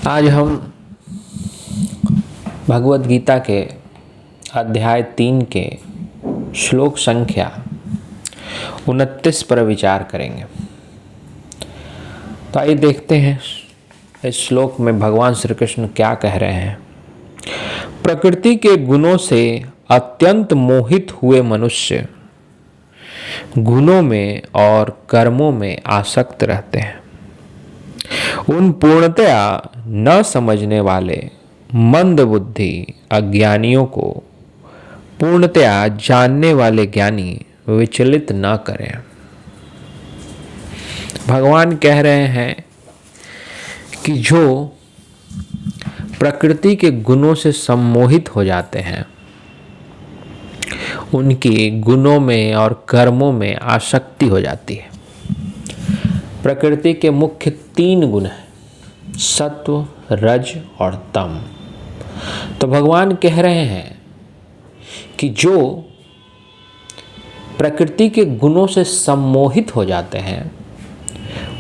आज हम भगवद गीता के अध्याय 3 के श्लोक संख्या 29 पर विचार करेंगे। तो आइए देखते हैं इस श्लोक में भगवान श्री कृष्ण क्या कह रहे हैं। प्रकृति के गुणों से अत्यंत मोहित हुए मनुष्य गुणों में और कर्मों में आसक्त रहते हैं। उन पूर्णतया न समझने वाले मंद बुद्धि अज्ञानियों को पूर्णतया जानने वाले ज्ञानी विचलित न करें। भगवान कह रहे हैं कि जो प्रकृति के गुणों से सम्मोहित हो जाते हैं उनकी गुणों में और कर्मों में आसक्ति हो जाती है। प्रकृति के मुख्य 3 गुण हैं, सत्व, रज और तम। तो भगवान कह रहे हैं कि जो प्रकृति के गुणों से सम्मोहित हो जाते हैं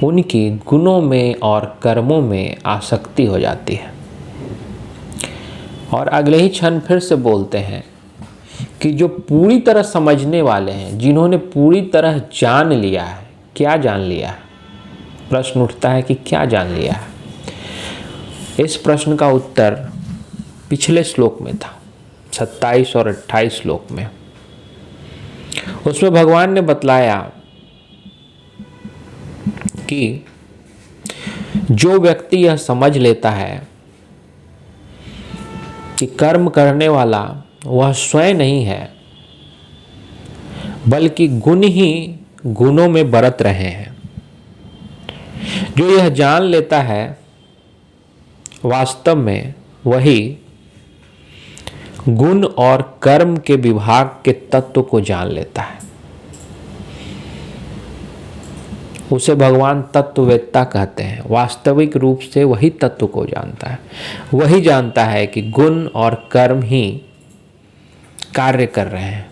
उनकी गुणों में और कर्मों में आसक्ति हो जाती है। और अगले ही क्षण फिर से बोलते हैं कि जो पूरी तरह समझने वाले हैं, जिन्होंने पूरी तरह जान लिया है। क्या जान लिया है? प्रश्न उठता है कि क्या जान लिया है। इस प्रश्न का उत्तर पिछले श्लोक में था, 27 और 28 श्लोक में। उसमें भगवान ने बतलाया कि जो व्यक्ति यह समझ लेता है कि कर्म करने वाला वह स्वयं नहीं है बल्कि गुण ही गुणों में बरत रहे हैं, जो यह जान लेता है वास्तव में वही गुण और कर्म के विभाग के तत्व को जान लेता है। उसे भगवान तत्ववेत्ता कहते हैं। वास्तविक रूप से वही तत्व को जानता है। वही जानता है कि गुण और कर्म ही कार्य कर रहे हैं।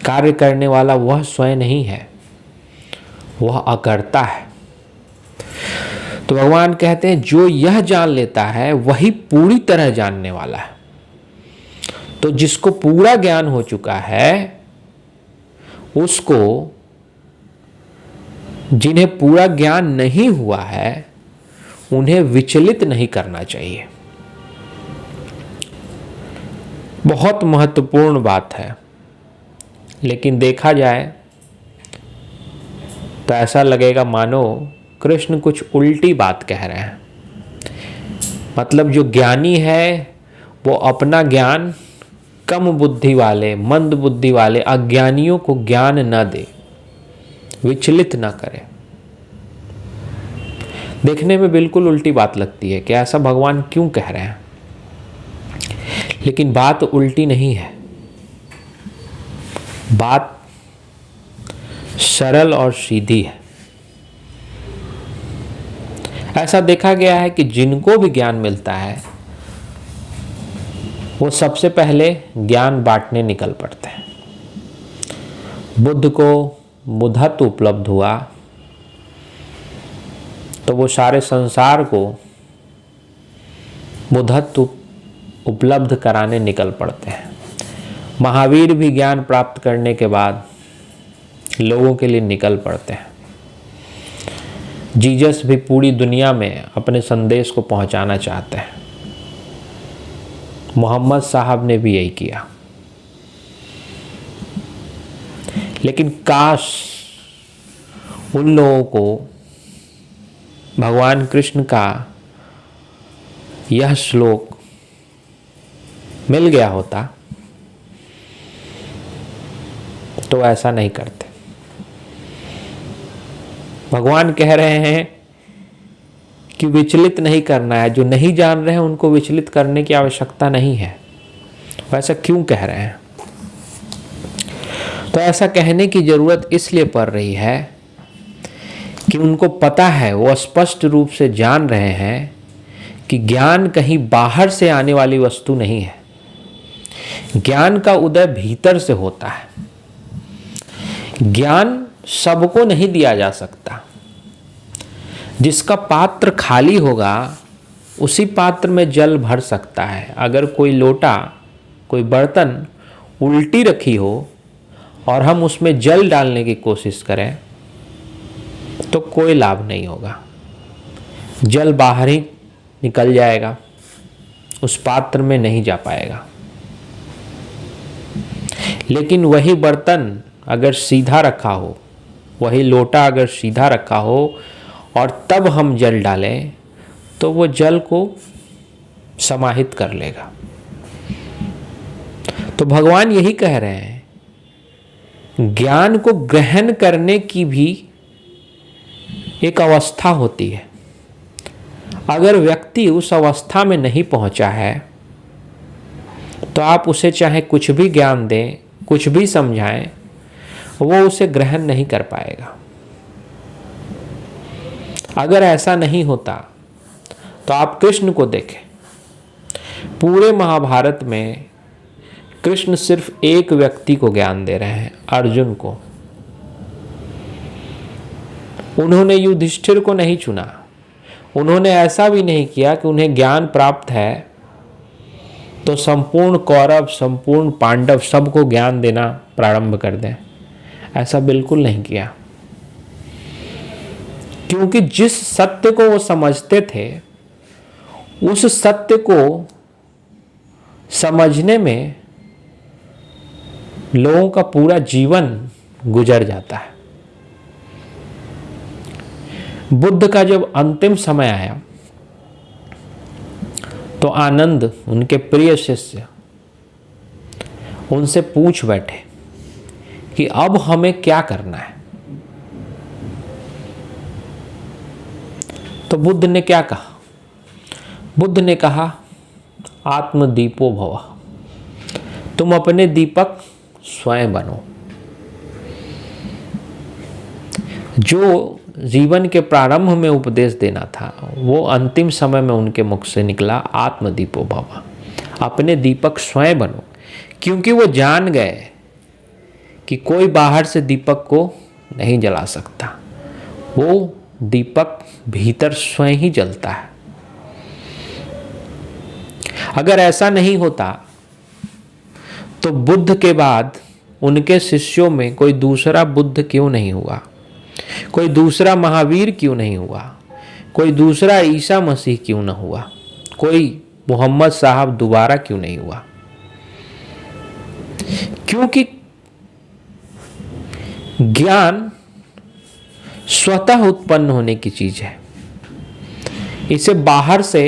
कार्य करने वाला वह स्वयं नहीं है, वह अकर्ता है। तो भगवान कहते हैं जो यह जान लेता है वही पूरी तरह जानने वाला है। तो जिसको पूरा ज्ञान हो चुका है उसको, जिन्हें पूरा ज्ञान नहीं हुआ है उन्हें विचलित नहीं करना चाहिए। बहुत महत्वपूर्ण बात है, लेकिन देखा जाए तो ऐसा लगेगा मानो कृष्ण कुछ उल्टी बात कह रहे हैं। मतलब जो ज्ञानी है वो अपना ज्ञान कम बुद्धि वाले, मंद बुद्धि वाले अज्ञानियों को ज्ञान न दे, विचलित न करे। देखने में बिल्कुल उल्टी बात लगती है कि ऐसा भगवान क्यों कह रहे हैं, लेकिन बात उल्टी नहीं है। बात सरल और सीधी है। ऐसा देखा गया है कि जिनको भी ज्ञान मिलता है वो सबसे पहले ज्ञान बांटने निकल पड़ते हैं। बुद्ध को मुद्धत्व उपलब्ध हुआ तो वो सारे संसार को बुद्धत्व उपलब्ध कराने निकल पड़ते हैं। महावीर भी ज्ञान प्राप्त करने के बाद लोगों के लिए निकल पड़ते हैं। जीसस भी पूरी दुनिया में अपने संदेश को पहुंचाना चाहते हैं। मोहम्मद साहब ने भी यही किया। लेकिन काश उन लोगों को भगवान कृष्ण का यह श्लोक मिल गया होता तो ऐसा नहीं करते। भगवान कह रहे हैं कि विचलित नहीं करना है। जो नहीं जान रहे हैं उनको विचलित करने की आवश्यकता नहीं है। वैसा क्यों कह रहे हैं? तो ऐसा कहने की जरूरत इसलिए पड़ रही है कि उनको पता है, वो स्पष्ट रूप से जान रहे हैं कि ज्ञान कहीं बाहर से आने वाली वस्तु नहीं है। ज्ञान का उदय भीतर से होता है। ज्ञान सबको नहीं दिया जा सकता। जिसका पात्र खाली होगा उसी पात्र में जल भर सकता है। अगर कोई लोटा, कोई बर्तन उल्टी रखी हो और हम उसमें जल डालने की कोशिश करें तो कोई लाभ नहीं होगा, जल बाहर ही निकल जाएगा, उस पात्र में नहीं जा पाएगा। लेकिन वही बर्तन अगर सीधा रखा हो, वही लोटा अगर सीधा रखा हो और तब हम जल डालें तो वो जल को समाहित कर लेगा। तो भगवान यही कह रहे हैं, ज्ञान को ग्रहण करने की भी एक अवस्था होती है। अगर व्यक्ति उस अवस्था में नहीं पहुंचा है तो आप उसे चाहे कुछ भी ज्ञान दें, कुछ भी समझाएं, वो उसे ग्रहण नहीं कर पाएगा। अगर ऐसा नहीं होता तो आप कृष्ण को देखें। पूरे महाभारत में कृष्ण सिर्फ एक व्यक्ति को ज्ञान दे रहे हैं, अर्जुन को। उन्होंने युधिष्ठिर को नहीं चुना। उन्होंने ऐसा भी नहीं किया कि उन्हें ज्ञान प्राप्त है तो संपूर्ण कौरव, संपूर्ण पांडव सबको ज्ञान देना प्रारंभ कर दें। ऐसा बिल्कुल नहीं किया, क्योंकि जिस सत्य को वो समझते थे उस सत्य को समझने में लोगों का पूरा जीवन गुजर जाता है। बुद्ध का जब अंतिम समय आया तो आनंद, उनके प्रिय शिष्य, उनसे पूछ बैठे कि अब हमें क्या करना है। तो बुद्ध ने क्या कहा? बुद्ध ने कहा, आत्मदीपो भव, तुम अपने दीपक स्वयं बनो। जो जीवन के प्रारंभ में उपदेश देना था वो अंतिम समय में उनके मुख से निकला, आत्मदीपो भव, अपने दीपक स्वयं बनो। क्योंकि वो जान गए कि कोई बाहर से दीपक को नहीं जला सकता, वो दीपक भीतर स्वयं ही जलता है। अगर ऐसा नहीं होता तो बुद्ध के बाद उनके शिष्यों में कोई दूसरा बुद्ध क्यों नहीं हुआ, कोई दूसरा महावीर क्यों नहीं हुआ, कोई दूसरा ईसा मसीह क्यों न हुआ, कोई मोहम्मद साहब दोबारा क्यों नहीं हुआ? क्योंकि ज्ञान स्वतः उत्पन्न होने की चीज है, इसे बाहर से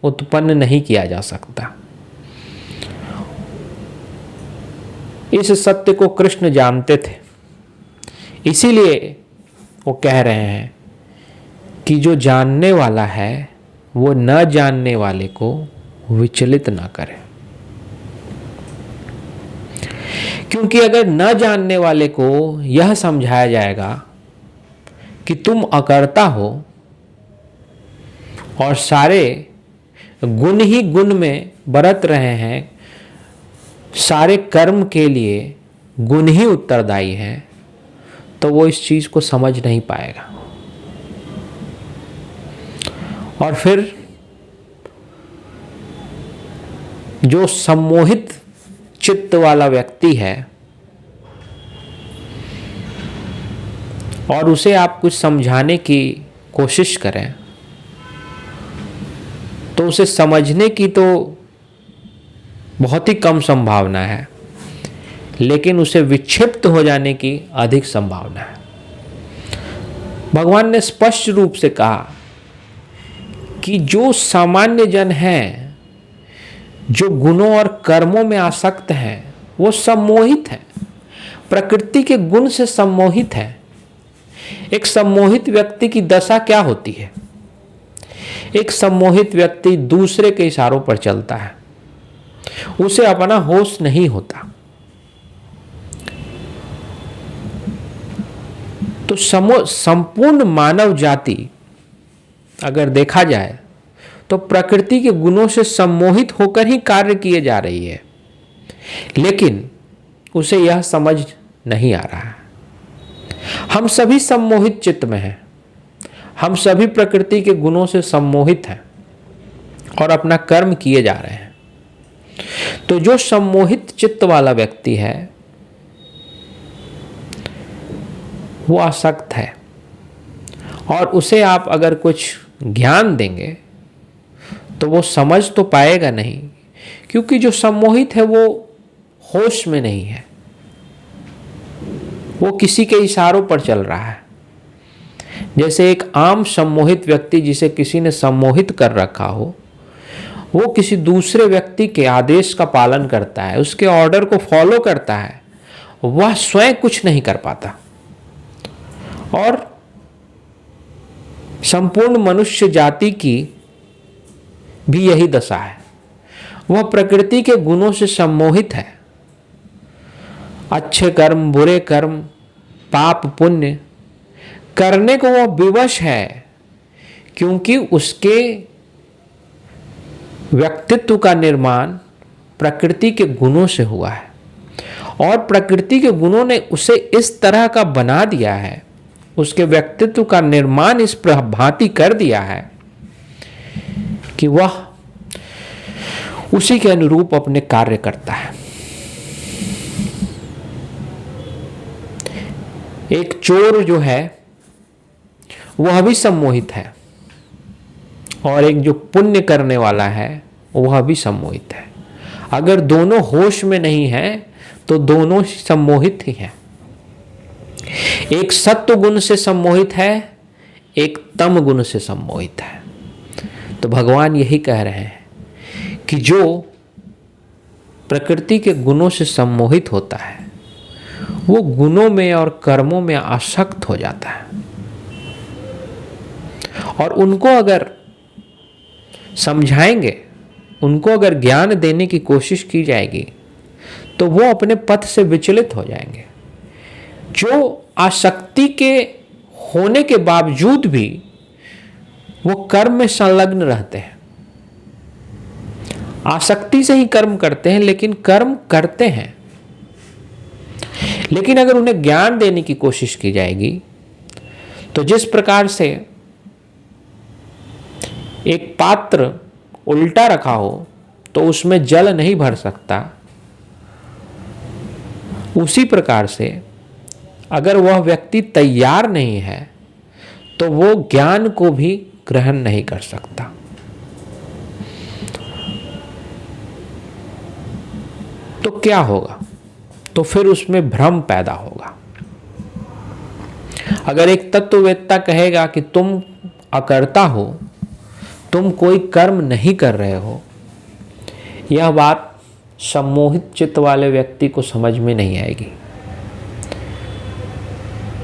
उत्पन्न नहीं किया जा सकता। इस सत्य को कृष्ण जानते थे, इसीलिए वो कह रहे हैं कि जो जानने वाला है वो न जानने वाले को विचलित ना करे। क्योंकि अगर न जानने वाले को यह समझाया जाएगा कि तुम अकर्ता हो और सारे गुण ही गुण में बरत रहे हैं, सारे कर्म के लिए गुण ही उत्तरदायी हैं, तो वो इस चीज को समझ नहीं पाएगा। और फिर जो सम्मोहित चित्त वाला व्यक्ति है और उसे आप कुछ समझाने की कोशिश करें तो उसे समझने की तो बहुत ही कम संभावना है, लेकिन उसे विक्षिप्त हो जाने की अधिक संभावना है। भगवान ने स्पष्ट रूप से कहा कि जो सामान्य जन हैं, जो गुणों और कर्मों में आसक्त हैं, वो सम्मोहित हैं, प्रकृति के गुण से सम्मोहित है। एक सम्मोहित व्यक्ति की दशा क्या होती है? एक सम्मोहित व्यक्ति दूसरे के इशारों पर चलता है, उसे अपना होश नहीं होता। तो संपूर्ण मानव जाति अगर देखा जाए तो प्रकृति के गुणों से सम्मोहित होकर ही कार्य किए जा रही है, लेकिन उसे यह समझ नहीं आ रहा है। हम सभी सम्मोहित चित्त में हैं, हम सभी प्रकृति के गुणों से सम्मोहित हैं और अपना कर्म किए जा रहे हैं। तो जो सम्मोहित चित्त वाला व्यक्ति है वो आसक्त है, और उसे आप अगर कुछ ज्ञान देंगे तो वो समझ तो पाएगा नहीं, क्योंकि जो सम्मोहित है वो होश में नहीं है, वो किसी के इशारों पर चल रहा है। जैसे एक आम सम्मोहित व्यक्ति जिसे किसी ने सम्मोहित कर रखा हो, वो किसी दूसरे व्यक्ति के आदेश का पालन करता है, उसके ऑर्डर को फॉलो करता है, वह स्वयं कुछ नहीं कर पाता। और संपूर्ण मनुष्य जाति की भी यही दशा है, वह प्रकृति के गुणों से सम्मोहित है। अच्छे कर्म, बुरे कर्म, पाप पुण्य करने को वह विवश है, क्योंकि उसके व्यक्तित्व का निर्माण प्रकृति के गुणों से हुआ है, और प्रकृति के गुणों ने उसे इस तरह का बना दिया है, उसके व्यक्तित्व का निर्माण इस भांति कर दिया है कि वह उसी के अनुरूप अपने कार्य करता है। एक चोर जो है वह भी सम्मोहित है, और एक जो पुण्य करने वाला है वह भी सम्मोहित है। अगर दोनों होश में नहीं है तो दोनों सम्मोहित ही हैं। एक सत्व गुण से सम्मोहित है, एक तम गुण से सम्मोहित है। तो भगवान यही कह रहे हैं कि जो प्रकृति के गुणों से सम्मोहित होता है वो गुणों में और कर्मों में आसक्त हो जाता है, और उनको अगर समझाएंगे, उनको अगर ज्ञान देने की कोशिश की जाएगी तो वो अपने पथ से विचलित हो जाएंगे। जो आसक्ति के होने के बावजूद भी वो कर्म में संलग्न रहते हैं, आसक्ति से ही कर्म करते हैं, लेकिन कर्म करते हैं। लेकिन अगर उन्हें ज्ञान देने की कोशिश की जाएगी तो जिस प्रकार से एक पात्र उल्टा रखा हो तो उसमें जल नहीं भर सकता, उसी प्रकार से अगर वह व्यक्ति तैयार नहीं है तो वो ज्ञान को भी ग्रहण नहीं कर सकता। तो क्या होगा? तो फिर उसमें भ्रम पैदा होगा। अगर एक तत्ववेत्ता कहेगा कि तुम अकर्ता हो, तुम कोई कर्म नहीं कर रहे हो, यह बात सम्मोहित चित्त वाले व्यक्ति को समझ में नहीं आएगी।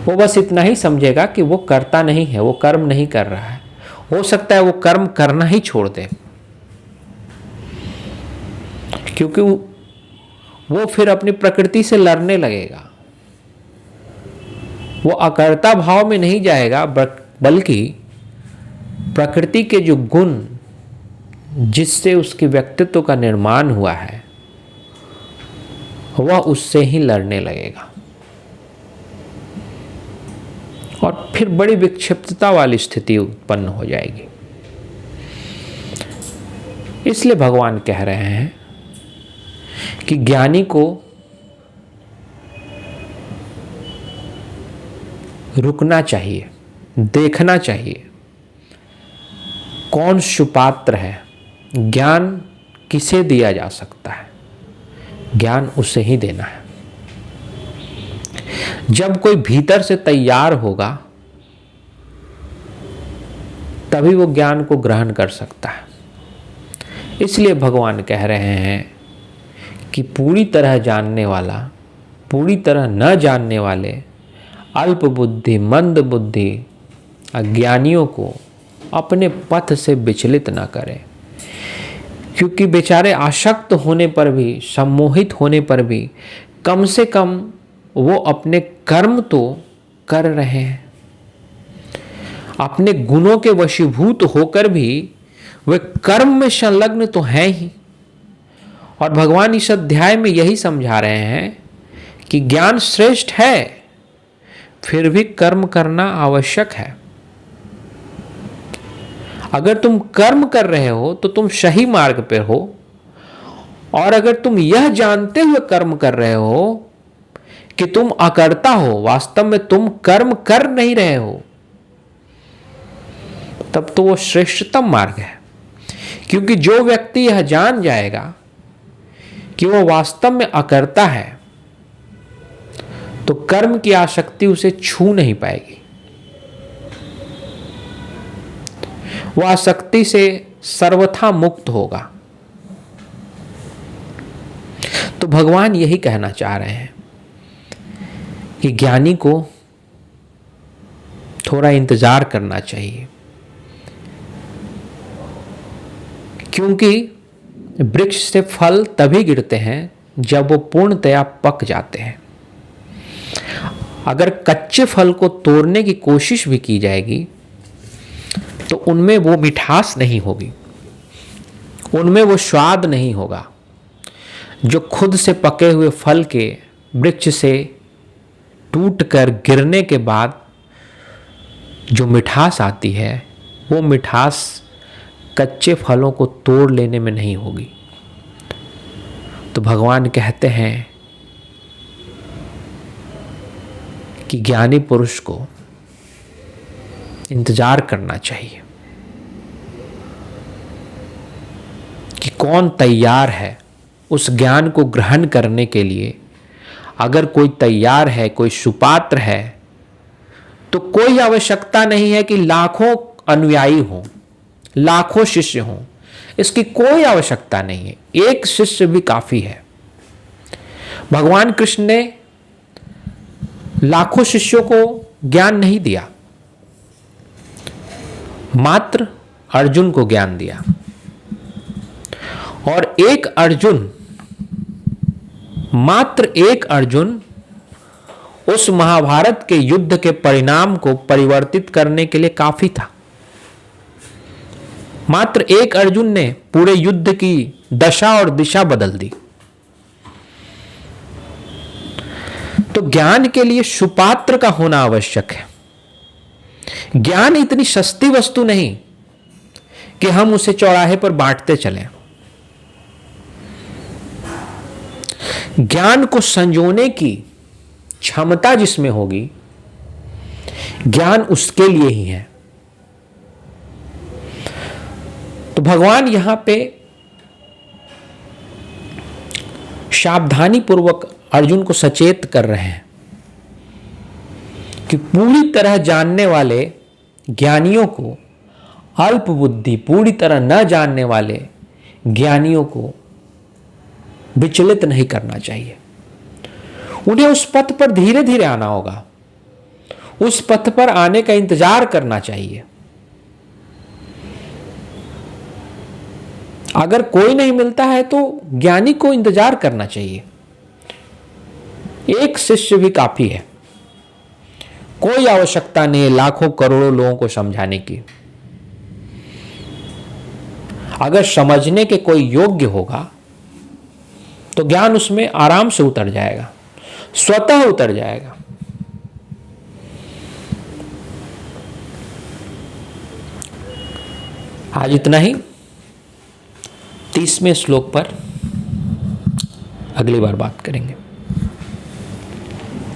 वो बस इतना ही समझेगा कि वो करता नहीं है, वो कर्म नहीं कर रहा है। हो सकता है वो कर्म करना ही छोड़ दे, क्योंकि वो फिर अपनी प्रकृति से लड़ने लगेगा। वो अकर्ता भाव में नहीं जाएगा, बल्कि प्रकृति के जो गुण जिससे उसके व्यक्तित्व का निर्माण हुआ है वह उससे ही लड़ने लगेगा, और फिर बड़ी विक्षिप्तता वाली स्थिति उत्पन्न हो जाएगी। इसलिए भगवान कह रहे हैं कि ज्ञानी को रुकना चाहिए, देखना चाहिए कौन सुपात्र है, ज्ञान किसे दिया जा सकता है, ज्ञान उसे ही देना है। जब कोई भीतर से तैयार होगा तभी वो ज्ञान को ग्रहण कर सकता है। इसलिए भगवान कह रहे हैं कि पूरी तरह जानने वाला, पूरी तरह न जानने वाले, अल्प बुद्धि, मंद बुद्धि अज्ञानियों को अपने पथ से विचलित न करें, क्योंकि बेचारे आसक्त होने पर भी, सम्मोहित होने पर भी कम से कम वो अपने कर्म तो कर रहे हैं। अपने गुणों के वशीभूत होकर भी वे कर्म में संलग्न तो हैं ही। और भगवान इस अध्याय में यही समझा रहे हैं कि ज्ञान श्रेष्ठ है, फिर भी कर्म करना आवश्यक है। अगर तुम कर्म कर रहे हो तो तुम सही मार्ग पर हो, और अगर तुम यह जानते हुए कर्म कर रहे हो कि तुम अकर्ता हो, वास्तव में तुम कर्म कर नहीं रहे हो, तब तो वो श्रेष्ठतम मार्ग है। क्योंकि जो व्यक्ति यह जान जाएगा कि वो वास्तव में अकर्ता है, तो कर्म की आसक्ति उसे छू नहीं पाएगी, वह आसक्ति से सर्वथा मुक्त होगा। तो भगवान यही कहना चाह रहे हैं कि ज्ञानी को थोड़ा इंतजार करना चाहिए, क्योंकि वृक्ष से फल तभी गिरते हैं जब वो पूर्णतया पक जाते हैं। अगर कच्चे फल को तोड़ने की कोशिश भी की जाएगी तो उनमें वो मिठास नहीं होगी, उनमें वो स्वाद नहीं होगा जो खुद से पके हुए फल के वृक्ष से टूटकर गिरने के बाद जो मिठास आती है, वो मिठास कच्चे फलों को तोड़ लेने में नहीं होगी। तो भगवान कहते हैं कि ज्ञानी पुरुष को इंतजार करना चाहिए कि कौन तैयार है उस ज्ञान को ग्रहण करने के लिए। अगर कोई तैयार है, कोई सुपात्र है, तो कोई आवश्यकता नहीं है कि लाखों अनुयायी हों, लाखों शिष्य हों, इसकी कोई आवश्यकता नहीं है, एक शिष्य भी काफी है। भगवान कृष्ण ने लाखों शिष्यों को ज्ञान नहीं दिया, मात्र अर्जुन को ज्ञान दिया। और एक अर्जुन, मात्र एक अर्जुन उस महाभारत के युद्ध के परिणाम को परिवर्तित करने के लिए काफी था। मात्र एक अर्जुन ने पूरे युद्ध की दशा और दिशा बदल दी। तो ज्ञान के लिए सुपात्र का होना आवश्यक है। ज्ञान इतनी सस्ती वस्तु नहीं कि हम उसे चौराहे पर बांटते चलें। ज्ञान को संजोने की क्षमता जिसमें होगी, ज्ञान उसके लिए ही है। तो भगवान यहां पे सावधानी पूर्वक अर्जुन को सचेत कर रहे हैं कि पूरी तरह जानने वाले ज्ञानियों को, अल्प बुद्धि पूरी तरह न जानने वाले ज्ञानियों को विचलित नहीं करना चाहिए। उन्हें उस पथ पर धीरे धीरे आना होगा, उस पथ पर आने का इंतजार करना चाहिए। अगर कोई नहीं मिलता है तो ज्ञानी को इंतजार करना चाहिए। एक शिष्य भी काफी है, कोई आवश्यकता नहीं है लाखों करोड़ों लोगों को समझाने की। अगर समझने के कोई योग्य होगा तो ज्ञान उसमें आराम से उतर जाएगा, स्वतः उतर जाएगा। आज इतना ही। 30वें श्लोक पर अगली बार बात करेंगे।